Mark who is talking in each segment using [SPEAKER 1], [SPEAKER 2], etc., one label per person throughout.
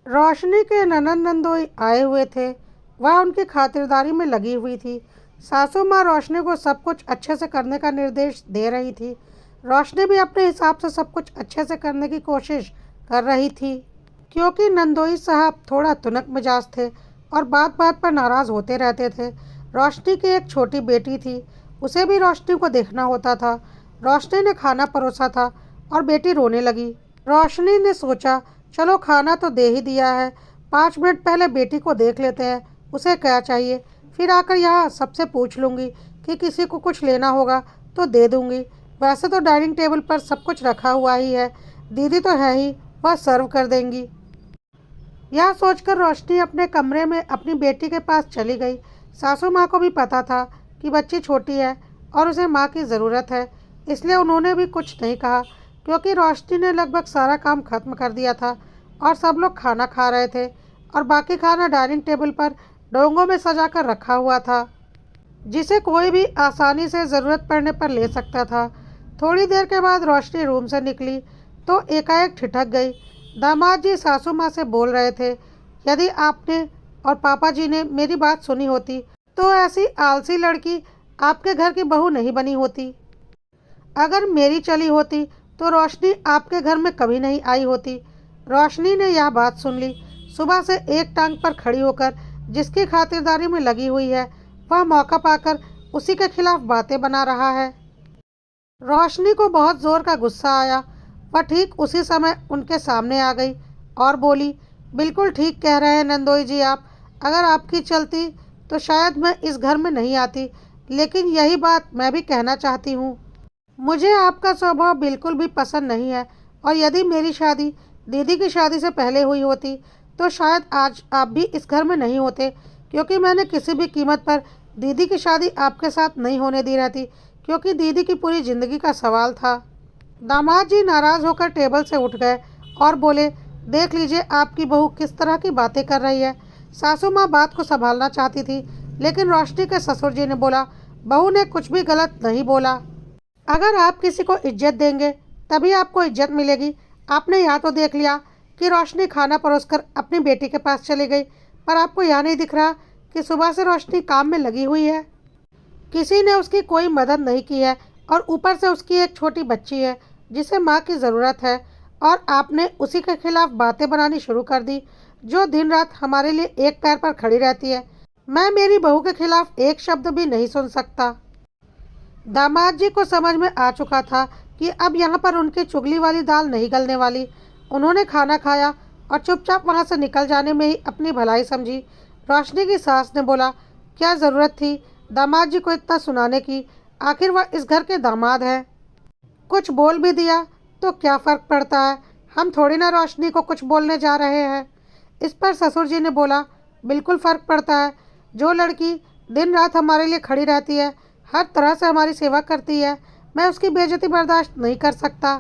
[SPEAKER 1] रोशनी के ननंद नंदोई आए हुए थे। वह उनकी खातिरदारी में लगी हुई थी। सासू माँ रोशनी को सब कुछ अच्छे से करने का निर्देश दे रही थी। रोशनी भी अपने हिसाब से सब कुछ अच्छे से करने की कोशिश कर रही थी, क्योंकि नंदोई साहब थोड़ा तुनक मिजाज थे और बात बात पर नाराज़ होते रहते थे। रोशनी की एक छोटी बेटी थी, उसे भी रोशनी को देखना होता था। रोशनी ने खाना परोसा था और बेटी रोने लगी। रोशनी ने सोचा, चलो खाना तो दे ही दिया है, 5 मिनट पहले बेटी को देख लेते हैं, उसे क्या चाहिए, फिर आकर यहाँ सबसे पूछ लूँगी कि किसी को कुछ लेना होगा तो दे दूँगी। वैसे तो डाइनिंग टेबल पर सब कुछ रखा हुआ ही है, दीदी तो है ही, वह सर्व कर देंगी। यह सोचकर रोशनी अपने कमरे में अपनी बेटी के पास चली गई। सासू माँ को भी पता था कि बच्ची छोटी है और उसे माँ की ज़रूरत है, इसलिए उन्होंने भी कुछ नहीं कहा, क्योंकि रोशनी ने लगभग सारा काम खत्म कर दिया था और सब लोग खाना खा रहे थे और बाकी खाना डाइनिंग टेबल पर डोंगों में सजा कर रखा हुआ था, जिसे कोई भी आसानी से ज़रूरत पड़ने पर ले सकता था। थोड़ी देर के बाद रोशनी रूम से निकली तो एकाएक ठिठक गई। दामाद जी सासू माँ से बोल रहे थे, यदि आपने और पापा जी ने मेरी बात सुनी होती तो ऐसी आलसी लड़की आपके घर की बहू नहीं बनी होती। अगर मेरी चली होती तो रोशनी आपके घर में कभी नहीं आई होती। रोशनी ने यह बात सुन ली। सुबह से एक टांग पर खड़ी होकर जिसकी खातिरदारी में लगी हुई है, वह मौका पाकर उसी के खिलाफ बातें बना रहा है। रोशनी को बहुत जोर का गुस्सा आया। वह ठीक उसी समय उनके सामने आ गई और बोली, बिल्कुल ठीक कह रहे हैं नंदोई जी आप। अगर आपकी चलती तो शायद मैं इस घर में नहीं आती, लेकिन यही बात मैं भी कहना चाहती हूँ। मुझे आपका स्वभाव बिल्कुल भी पसंद नहीं है और यदि मेरी शादी दीदी की शादी से पहले हुई होती तो शायद आज आप भी इस घर में नहीं होते, क्योंकि मैंने किसी भी कीमत पर दीदी की शादी आपके साथ नहीं होने दी रहती, क्योंकि दीदी की पूरी ज़िंदगी का सवाल था। दामाद जी नाराज़ होकर टेबल से उठ गए और बोले, देख लीजिए आपकी बहू किस तरह की बातें कर रही है। सासू माँ बात को संभालना चाहती थी, लेकिन रोशनी के ससुर जी ने बोला, बहू ने कुछ भी गलत नहीं बोला। अगर आप किसी को इज्जत देंगे तभी आपको इज्जत मिलेगी। आपने यहाँ तो देख लिया कि रोशनी खाना परोसकर अपनी बेटी के पास चली गई, पर आपको यह नहीं दिख रहा कि सुबह से रोशनी काम में लगी हुई है। किसी ने उसकी कोई मदद नहीं की है और ऊपर से उसकी एक छोटी बच्ची है जिसे माँ की ज़रूरत है, और आपने उसी के खिलाफ बातें बनानी शुरू कर दी, जो दिन रात हमारे लिए एक पैर पर खड़ी रहती है। मैं मेरी बहू के खिलाफ एक शब्द भी नहीं सुन सकता। दामाद जी को समझ में आ चुका था कि अब यहाँ पर उनकी चुगली वाली दाल नहीं गलने वाली। उन्होंने खाना खाया और चुपचाप वहाँ से निकल जाने में ही अपनी भलाई समझी। रोशनी की सास ने बोला, क्या ज़रूरत थी दामाद जी को इतना सुनाने की, आखिर वह इस घर के दामाद हैं। कुछ बोल भी दिया तो क्या फ़र्क पड़ता है, हम थोड़ी ना रोशनी को कुछ बोलने जा रहे हैं। इस पर ससुर जी ने बोला, बिल्कुल फ़र्क पड़ता है। जो लड़की दिन रात हमारे लिए खड़ी रहती है, हर तरह से हमारी सेवा करती है, मैं उसकी बेइज्जती बर्दाश्त नहीं कर सकता।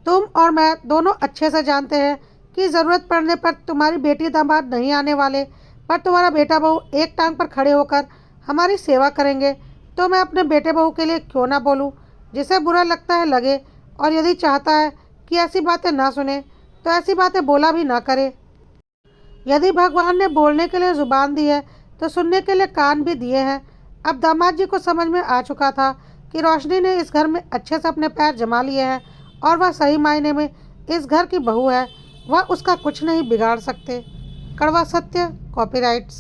[SPEAKER 1] तुम और मैं दोनों अच्छे से जानते हैं कि ज़रूरत पड़ने पर तुम्हारी बेटी दामाद नहीं आने वाले, पर तुम्हारा बेटा बहू एक टांग पर खड़े होकर हमारी सेवा करेंगे, तो मैं अपने बेटे बहू के लिए क्यों ना बोलूं। जिसे बुरा लगता है लगे, और यदि चाहता है कि ऐसी बातें ना सुने तो ऐसी बातें बोला भी ना करे। यदि भगवान ने बोलने के लिए ज़ुबान दी है तो सुनने के लिए कान भी दिए हैं। अब दामाद जी को समझ में आ चुका था कि रोशनी ने इस घर में अच्छे से अपने पैर जमा लिए हैं और वह सही मायने में इस घर की बहू है। वह उसका कुछ नहीं बिगाड़ सकते। कड़वा सत्य, कॉपीराइट्स।